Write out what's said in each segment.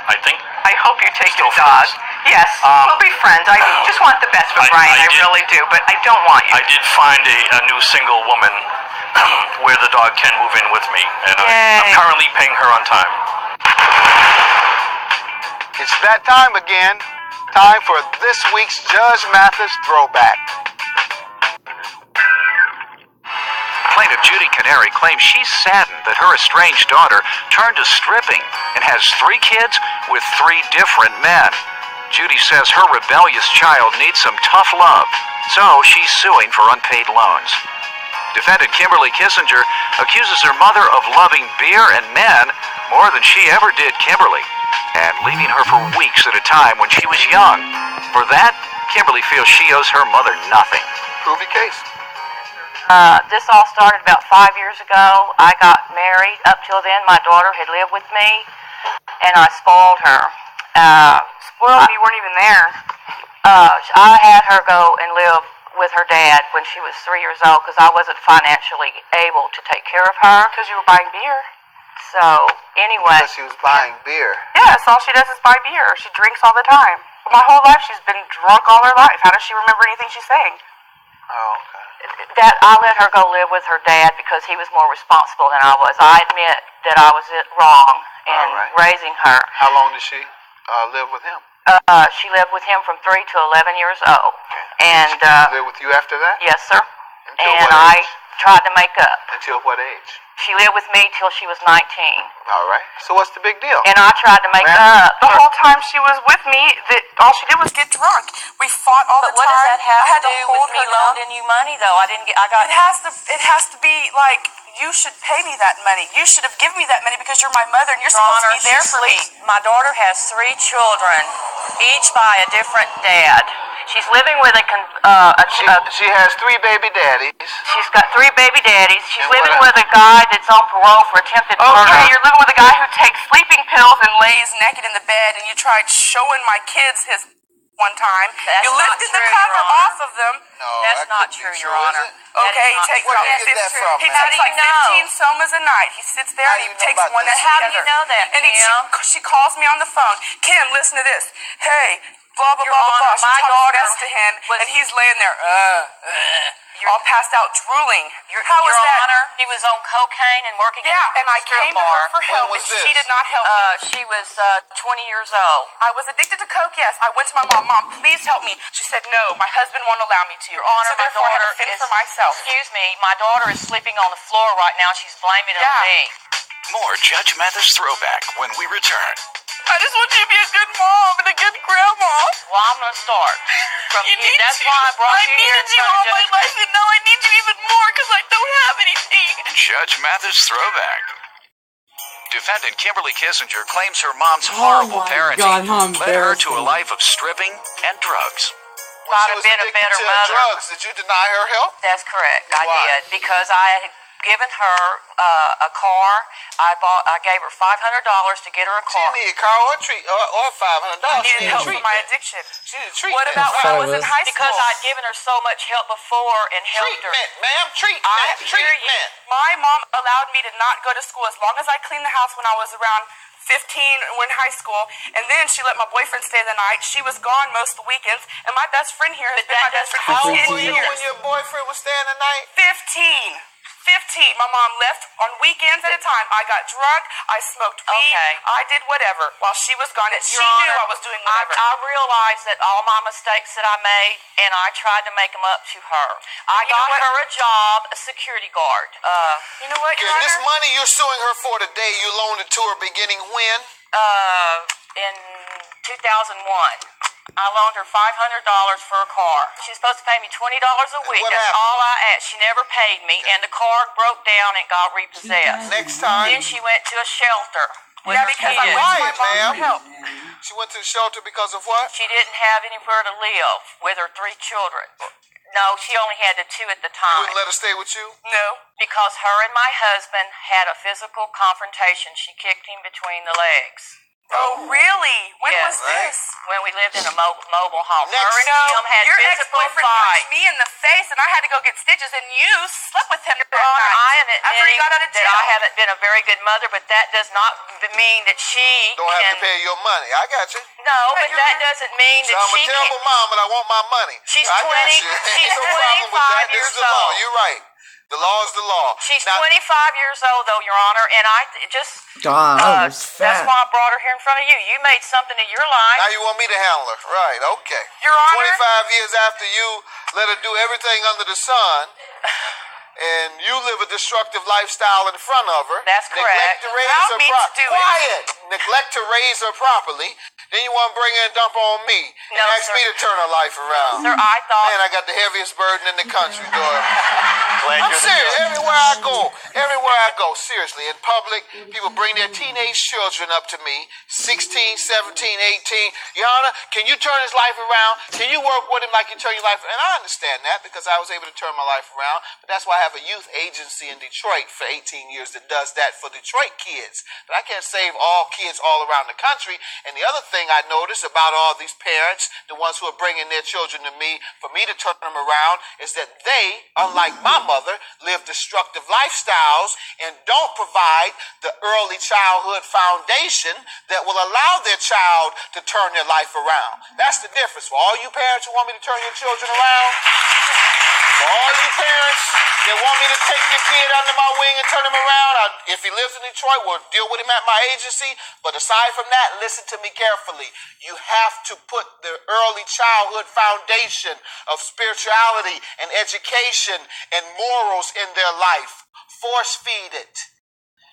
I think. I hope you take Still your dog. friends. Yes, we'll be friends. I just want the best for Brian. I really do, but I don't want you. I did find a new single woman where the dog can move in with me, and I'm currently paying her on time. It's that time again. Time for this week's Judge Mathis Throwback. Plaintiff Judy Canary claims she's saddened that her estranged daughter turned to stripping and has 3 kids with 3 different men. Judy says her rebellious child needs some tough love, so she's suing for unpaid loans. Defendant Kimberly Kissinger accuses her mother of loving beer and men more than she ever did Kimberly, and leaving her for weeks at a time when she was young. For that, Kimberly feels she owes her mother nothing. Prove your case. This all started about 5 years ago. I got married. Up till then, my daughter had lived with me, and I spoiled her. Spoiled? You weren't even there. I had her go and live with her dad when she was 3 years old because I wasn't financially able to take care of her. Because you were buying beer. So, anyway. Because she was buying beer. Yes, all she does is buy beer. She drinks all the time. My whole life she's been drunk all her life. How does she remember anything she's saying? Oh, okay. That I let her go live with her dad because he was more responsible than I was. I admit that I was wrong in raising her. How long did she live with him? She lived with him from 3 to 11 years old. Okay. And Did she live with you after that? yes, sir. Until And what age? I tried to make up. Until what age? She lived with me till she was 19. All right. So what's the big deal? And I tried to make up. The whole time she was with me, all she did was get drunk. We fought all the time. But what does that have I had to do with me loaning you money, though? I got. It has to be like, you should pay me that money. You should have given me that money because you're my mother and you're supposed to be there for me. My daughter has 3 children, each by a different dad. She's living with She has 3 baby daddies. She's got 3 baby daddies. She's And living what with a guy that's on parole for attempted murder. Okay, you're living with a guy who takes sleeping pills and lays naked in the bed, and you tried showing my kids his one time. That's you not lifted the true, cover Your Honor. off of them. No, That's that not couldn't be true, true, Your Honor. is it? Okay, he takes Where like did you get that from, He man? takes like How do you 15 somas a night. He sits there How and do he you know takes about one this? that's How do together. you know that, And she calls me on the phone. Kim, listen to this. Hey, blah, blah, Your blah, blah, Honor, blah. She my talks daughter mess to him, and he's laying there, all passed out, drooling. How Your was that? Honor, he was on cocaine and working Yeah, in and I a strip came to her bar. for help, When and was she this? did not help me. She was 20 years old. I was addicted to coke, yes. I went to my mom. Mom, please help me. She said, no, my husband won't allow me to. Your Honor, so my therefore I daughter had to fend is... for myself. Excuse me, my daughter is sleeping on the floor right now. She's blaming it on me. More Judge Mathis Throwback when we return. I just want you to be a good mom and a good grandma. Well, I'm going to start. From You need That's to. why I brought you here. needed you all my life, and now I need you even more because I don't have anything. Judge Mathis Throwback. Defendant Kimberly Kissinger claims her mom's horrible parenting led her to a life of stripping and drugs. When I'd she have was been a addicted better to mother. drugs, did you deny her help? That's correct. I Why? did because I had given her a car. I gave her $500 to get her a She car. didn't need a car or $500. I She needed help treatment. for my addiction. She needed treatment. What about when I was in high school? Because I'd given her so much help before and helped her. treatment, ma'am? Treatment. I hear you. Treatment. My mom allowed me to not go to school as long as I cleaned the house when I was around 15 or in high school, and then she let my boyfriend stay the night. She was gone most of the weekends, and my best friend here has been my best friend How for old 10 were you years. when your boyfriend was staying the night? 15. My mom left on weekends at a time. I got drunk. I smoked weed. Okay. I did whatever while she was gone, and Your she knew Honor, I was doing whatever. I realized that all my mistakes that I made, and I tried to make them up to her. I You know got what? her a job, a security guard. You know what, Okay, Your this Honor? money you're suing her for today, you loaned it to her beginning when? In 2001. I loaned her $500 for a car. She's supposed to pay me $20 a week. what That's happened? all I asked. She never paid me, and the car broke down and got repossessed. Next time, Then she went to a shelter with Yeah, her because I kids. went to my Quiet, mom ma'am. for help. she went to the shelter because of what? She didn't have anywhere to live with her 3 children. No, she only had the 2 at the You time. wouldn't let her stay with you? No, because her and my husband had a physical confrontation. She kicked him between the legs. Oh, really? When Yes. was this? When we lived in a mobile home. Next. Her and him had Your physical ex-boyfriend fight. punched me in the face, and I had to go get stitches, and you slept with him that Your Honor, night. I am after he admitting got out of that jail. I haven't been a very good mother, but that does not mean that she Don't have to pay your money. I got you. No, but that doesn't mean So that I'm a she terrible can't. mom, but I want my money. She's I got 20 you. she's Ain't no problem with 25 that. This years is the law. old. You're right. The law is the law. She's Now, 25 years old, though, Your Honor, and I just. God, that's that's fat. why I brought her here in front of you. You made something of your life. now you want me to handle her. Right, okay. Your Honor. 25 years after you let her do everything under the sun, and you live a destructive lifestyle in front of her. That's Neglect correct. to raise Allow her me to do it. Quiet. Neglect to raise her properly. Then you want to bring her and dump her on me and No, ask sir. me to turn her life around. Sir, I thought. Man, I got the heaviest burden in the country, daughter. Glad I'm you're serious. the Everywhere I go, seriously. In public, people bring their teenage children up to me, 16, 17, 18. Your Honor, can you turn his life around? Can you work with him like you turn your life around? And I understand that because I was able to turn my life around. But that's why I have a youth agency in Detroit for 18 years that does that for Detroit kids. But I can't save all kids all around the country. And the other thing I notice about all these parents, the ones who are bringing their children to me, for me to turn them around, is that they, unlike my mother, live destructive lifestyles and don't provide the early childhood foundation that will allow their child to turn their life around. That's the difference. For all you parents who want me to turn your children around, for all you parents that want me to take your kid under my wing and turn him around, if he lives in Detroit, we'll deal with him at my agency. But aside from that, listen to me carefully. You have to put the early childhood foundation of spirituality and education and morals in their life. Force feed it.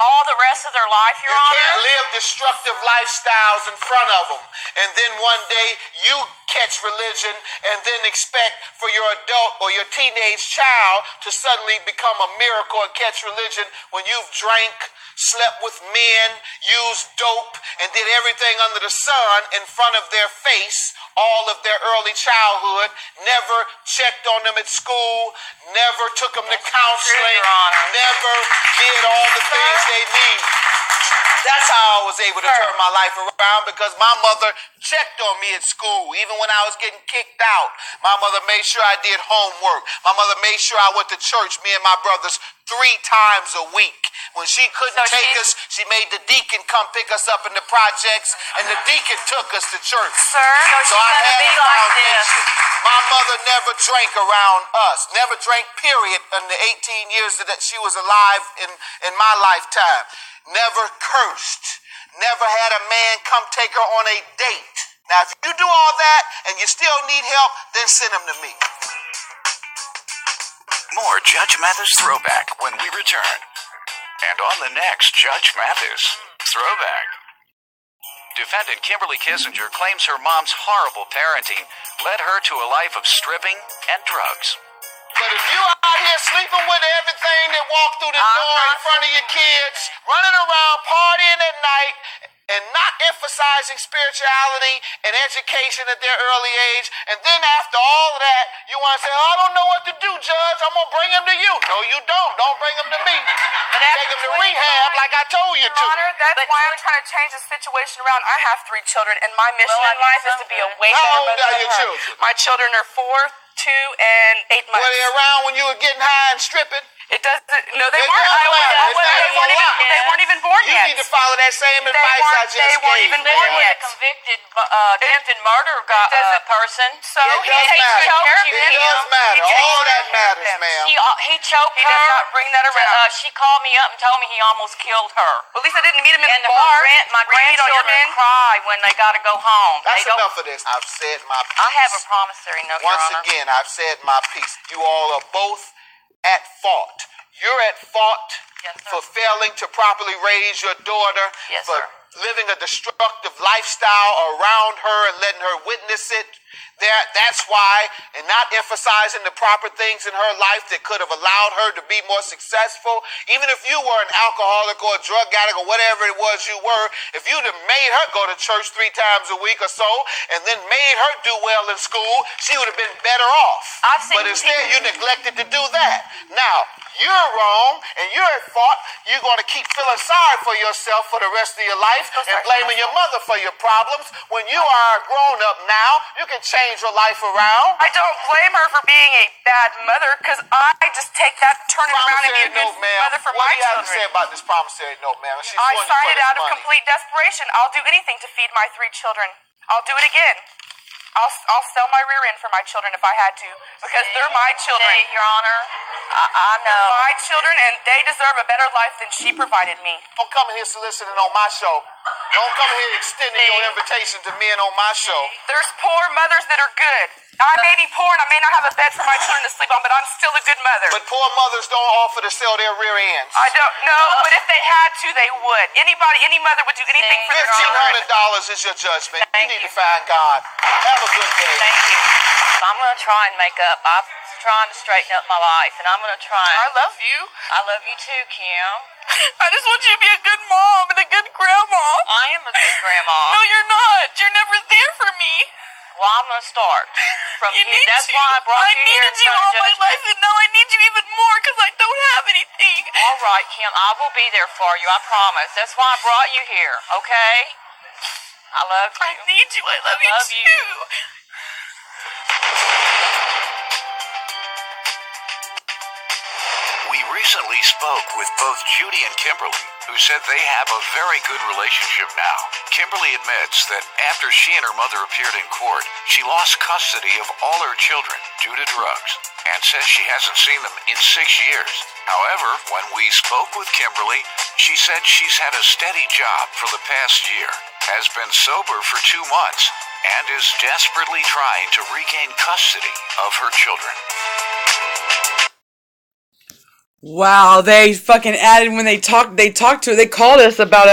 All the rest of their life, Your You Honor? can't live destructive lifestyles in front of them. And then one day you catch religion and then expect for your adult or your teenage child to suddenly become a miracle and catch religion when you've drank, slept with men, used dope, and did everything under the sun in front of their face all of their early childhood, never checked on them at school, never took them to counseling, Your Honor. never did all the things they need. That's how I was able to turn my life around, because my mother checked on me at school. Even when I was getting kicked out, my mother made sure I did homework. My mother made sure I went to church, me and my brothers, 3 times a week. When she couldn't take us, she made the deacon come pick us up in the projects, and the deacon took us to church. Sir, So I she's had gonna a be like this. foundation. My mother never drank around us, never drank, period, in the 18 years that she was alive in my lifetime. Never cursed, never had a man come take her on a date. Now, if you do all that and you still need help, then send them to me. More Judge Mathis Throwback when we return. And on the next Judge Mathis Throwback. Defendant Kimberly Kissinger claims her mom's horrible parenting led her to a life of stripping and drugs. But if you out here sleeping with everything that walk through the door in front of your kids, running around partying at night, and not emphasizing spirituality and education at their early age, and then after all of that, you want to say, oh, I don't know what to do, Judge. I'm going to bring him to you. No, you don't. Don't bring him to me. Take him to rehab like I told you to. Your Honor, that's why I'm trying to change the situation around. I have 3 children, and my mission in life is to be a way How better old mother are than your her. children? My children are 4, 2, and 8 months. Were they around when you were getting high and stripping? It doesn't. No, they It weren't. does matter. It's not They weren't a even. lot. They weren't even born You yet. need to follow that same advice I just They weren't gave even you. born With yet. a convicted attempted murder person. So It he does takes matter. care of It him. does matter. He takes All that care of matters, them. ma'am. He choked He her. does not bring that around. She called me up and told me he almost killed her. At least I didn't meet him in And the bar. my Read on your grandchildren men. cry when they got to go home. That's They don't- enough of this. I've said my piece. I have a promissory note, Your Once Honor. again, I've said my piece. You all are both at fault. You're at fault Yes, sir. for failing to properly raise your daughter, Yes, for sir. living a destructive lifestyle around her and letting her witness it. That's why, and not emphasizing the proper things in her life that could have allowed her to be more successful. Even if you were an alcoholic or a drug addict or whatever it was you were, if you'd have made her go to church 3 times a week or so, and then made her do well in school, she would have been better off. But instead, you neglected to do that. Now, you're wrong, and you're at fault. You're going to keep feeling sorry for yourself for the rest of your life and blaming your mother for your problems. When you are a grown-up now, you can change your life around. I don't blame her for being a bad mother, because I just take that, turn it around and be a good mother for my children. What do you have to say about this promissory note, ma'am? I signed it out of complete desperation. I'll do anything to feed my 3 children. I'll do it again. I'll sell my rear end for my children if I had to, because they're my children. Your Honor, I know. They're my children, and they deserve a better life than she provided me. Don't come here soliciting on my show. Don't come here extending your invitation to men on my show. There's poor mothers that are good. I may be poor and I may not have a bed for my children to sleep on, but I'm still a good mother. But poor mothers don't offer to sell their rear ends. I don't know, but if they had to, they would. Any mother would do anything for their children. $1,500 is your judgment. You need to find God. Have a good day. Thank you. I'm going to try and make up. I'm trying to straighten up my life, and I'm going to try. I love you. I love you too, Kim. I just want you to be a good mom and a good grandma. I am a good grandma. No, you're not. You're never there for me. Well, I'm going to start from you. That's why I brought you here. I needed you all my life, and now I need you even more because I don't have anything. All right, Kim, I will be there for you. I promise. That's why I brought you here, okay? I love you. I need you. I love you too. We recently spoke with both Judy and Kimberly, who said they have a very good relationship now. Kimberly admits that after she and her mother appeared in court, she lost custody of all her children due to drugs, and says she hasn't seen them in 6 years. However, when we spoke with Kimberly, she said she's had a steady job for the past year, has been sober for 2 months, and is desperately trying to regain custody of her children. Wow, they fucking added when they talked to her. They called us about